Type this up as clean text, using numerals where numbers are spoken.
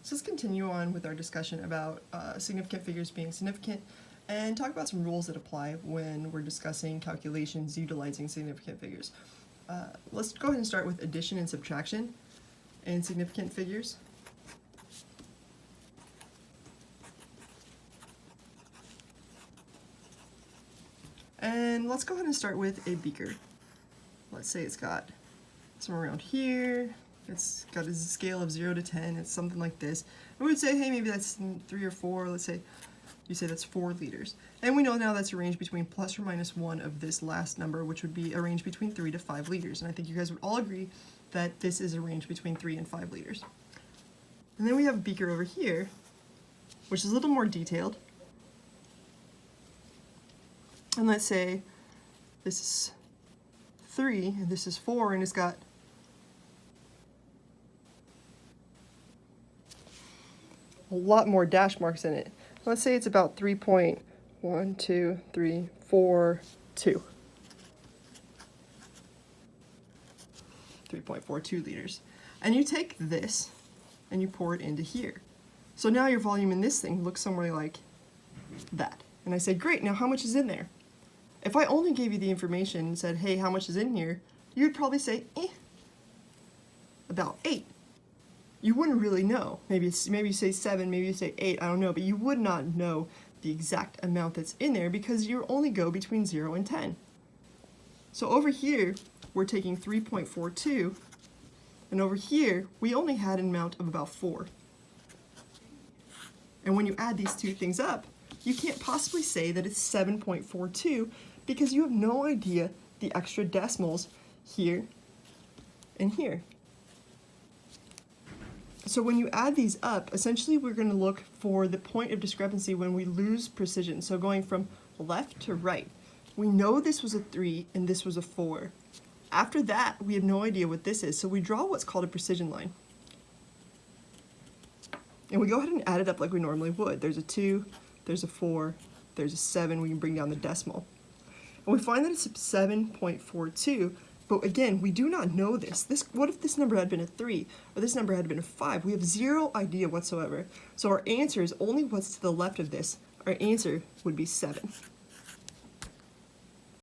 So let's continue on with our discussion about significant figures being significant and talk about some rules that apply when we're discussing calculations utilizing significant figures. Let's go ahead and start with addition and subtraction in significant figures. And let's go ahead and start with a beaker. Let's say it's got somewhere around here. It's got a scale of 0 to 10. It's something like this. And we would say, hey, maybe that's 3 or 4. Let's say you say that's 4 liters. And we know now that's a range between plus or minus 1 of this last number, which would be a range between 3 to 5 liters. And I think you guys would all agree that this is a range between 3 and 5 liters. And then we have a beaker over here, which is a little more detailed. And let's say this is 3 and this is 4, and it's got a lot more dash marks in it. Let's say it's about 3.1234 3.42 liters. And you take this and you pour it into here. So now your volume in this thing looks somewhere like that. And I say, great, now how much is in there? If I only gave you the information and said, hey, how much is in here, you'd probably say, about 8. You wouldn't really know. Maybe you say 7, maybe you say 8, I don't know, but you would not know the exact amount that's in there because you only go between 0 and 10. So over here, we're taking 3.42, and over here, we only had an amount of about 4. And when you add these two things up, you can't possibly say that it's 7.42 because you have no idea the extra decimals here and here. So when you add these up, essentially we're going to look for the point of discrepancy when we lose precision. So going from left to right. We know this was a 3 and this was a 4. After that, we have no idea what this is, so we draw what's called a precision line. And we go ahead and add it up like we normally would. There's a 2, there's a 4, there's a 7, we can bring down the decimal. And we find that it's 7.42, but again, we do not know this. What if this number had been a 3, or this number had been a 5? We have zero idea whatsoever. So our answer is only what's to the left of this. Our answer would be 7.